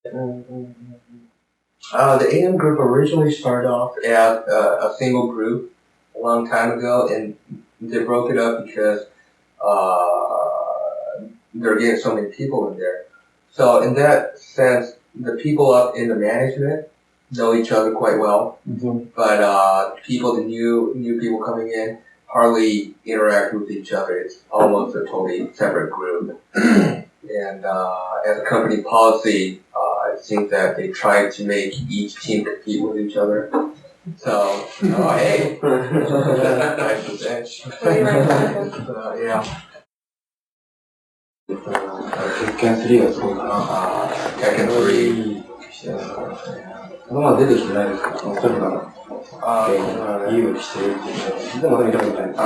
The AM group originally started off as a single group a long time ago, and they broke it up because they're getting so many people in there. So in that sense, the people up in the management know each other quite well, but the new people coming in hardly interact with each other. It's almost a totally separate group. And as a company policy, it seems that they try to make each team compete with each other. So, hey, nice to say. Yeah. 鉄拳3がすごいかな。Tekken 3. まだ出てきてないですけど、とにかく、いい動きしてるっていうのでも見たことないです。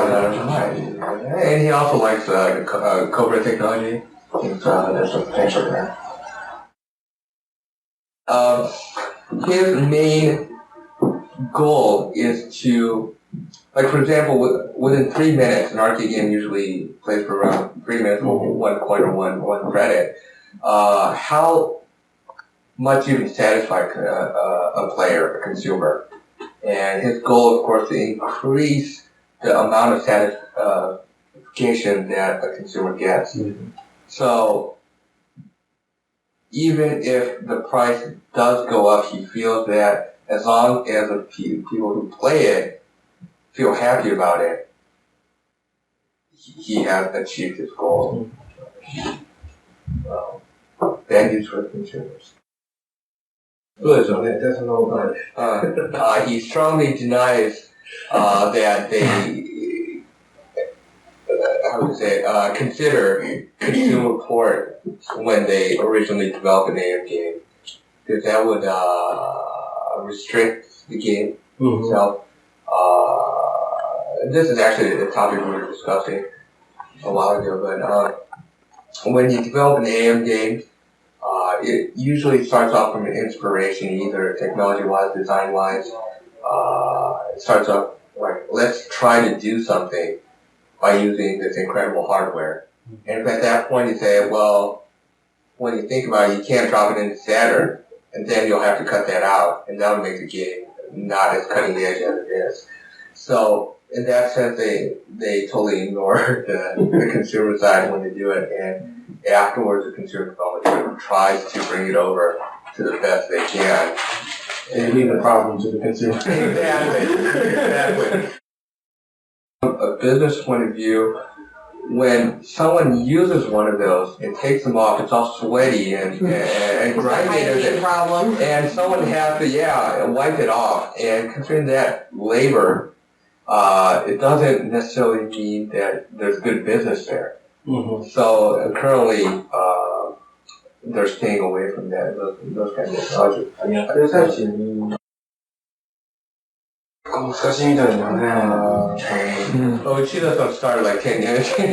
And he also likes Cobra technology. There's some potential there. His main goal is to, like for example, within 3 minutes, an arcade game usually plays for around 3 minutes for 1 coin or one credit. How much you can satisfy a player, a consumer. And his goal, of course, to increase the amount of satisfaction that a consumer gets. So, even if the price does go up, he feels that as long as the people who play it feel happy about it, he has achieved his goal. Bad news for the consumers. He strongly denies that they consider consumer port when they originally developed an AM game, because that would restrict the game itself. This is actually a topic we were discussing a while ago, but when you develop an AM game, it usually starts off from an inspiration, either technology-wise, design-wise. It starts off like, let's try to do something by using this incredible hardware. And if at that point you say, well, when you think about it, you can't drop it into Saturn, and then you'll have to cut that out, and that would make the game not as cutting edge as it is. So in that sense, they totally ignore the consumer side when they do it, and afterwards the consumer development group tries to bring it over to the best they can. And leave the problem to the consumer. Exactly. A business point of view, when someone uses one of those and takes them off, it's all sweaty and grimy, and someone has to wipe it off. And considering that labor, it doesn't necessarily mean that there's good business there. So currently, they're staying away from that. Those kind of projects. 難しいみたいだね。Uchida started like 10 years ago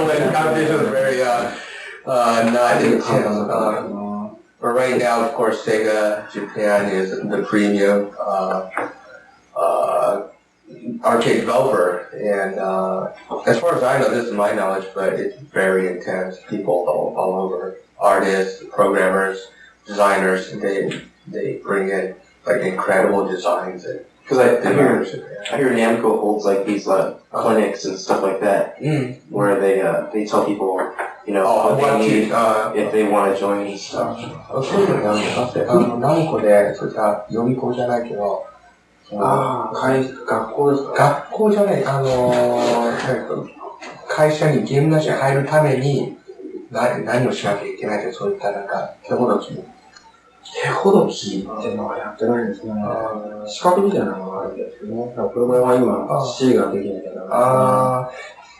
when competition was very not intense. But right now, of course, Sega Japan is the premium arcade developer, and as far as I know, this is my knowledge, but it's very intense. People all over, artists, programmers, designers, they bring in like incredible designs. Because I hear Namco holds like these clinics and stuff like that, where they tell people, you know, what they need if they want to join and stuff. そういうのがあるんだって、何個で、そういった予備校じゃないけど、学校じゃない、会社にゲームなしに入るために、何をしなきゃいけないって、そういったなんか、手ほどきっていうのはやってないんですね。資格みたいなのがあるんですけどね。これは今、Sega ができなきゃダ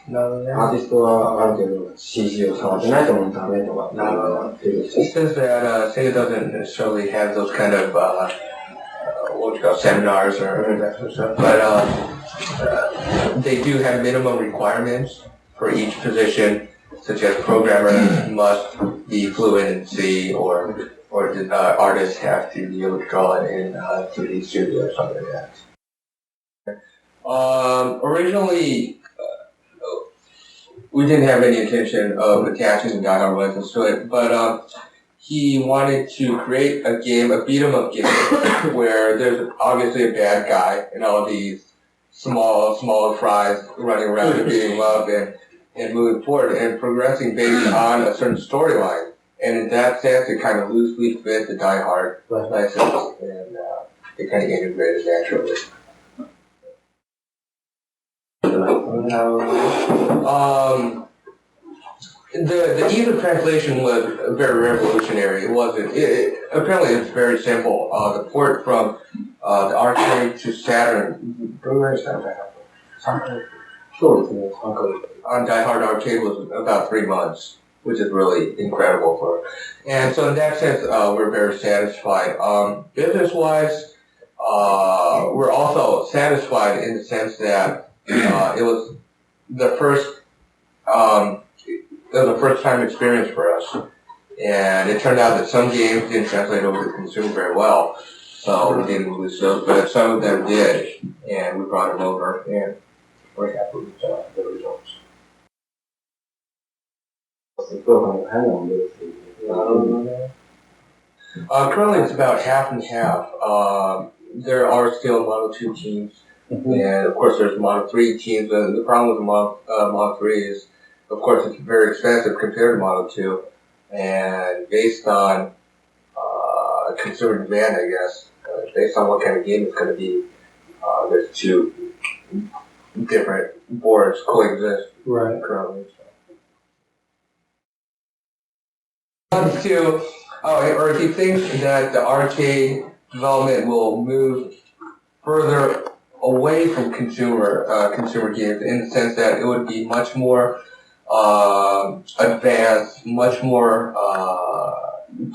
メ。なるほどね。アーティストはある程度 CG を触ってないと思うとダメとか。なるほど。It says that Sega doesn't necessarily have those kind of what you call seminars or that sort of stuff, but they do have minimum requirements for each position, such as programmers must be fluent in C, or artists have to be able to draw it in 3D Studio or something like that. Originally, we didn't have any intention of attaching the .NET license to it, but he wanted to create a game, a beat 'em up game, where there's obviously a bad guy and all these small fries running around and beating him up and moving forward and progressing based on a certain storyline. And in that sense, it kind of loosely fit the Die Hard license, and it kind of integrated naturally. The ease of translation was very revolutionary. It wasn't. Apparently, it's very simple. The port from the arcade to Saturn. On Die Hard Arcade was about 3 months, which is really incredible for. And so in that sense, we're very satisfied. Business-wise, we're also satisfied in the sense that it was the first time experience for us, and it turned out that some games didn't translate over to the consumer very well, so we didn't lose those, but some of them did, and we brought them over, and we're happy with the results. Currently, it's about half and half. There are still Model 2 teams, and of course, there's Model 3 teams. And the problem with Model 3 is, of course, it's very expensive compared to Model 2, and based on consumer demand, I guess, based on what kind of game it's going to be, there's two different boards coexist currently. Or if you think that the arcade development will move further away from consumer games, in the sense that it would be much more advanced, much more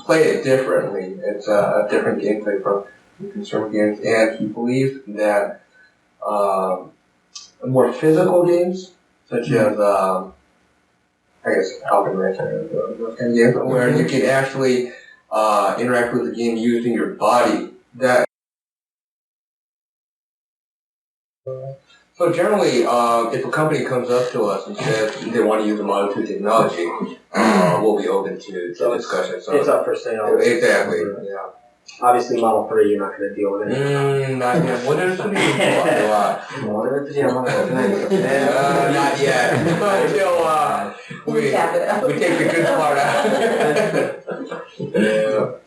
play it differently. It's a different gameplay from consumer games, and he believes that more physical games, such as I guess Alvin Ranch or those kind of games, where you can actually interact with the game using your body. That So generally, if a company comes up to us and says they want to use a Model 2 technology, we'll be open to discussion. So it's up for sale. Exactly. Yeah. Obviously, Model 3, you're not going to deal with it. Not yet. What is it? Not yet. Until we take the good part out. Yeah.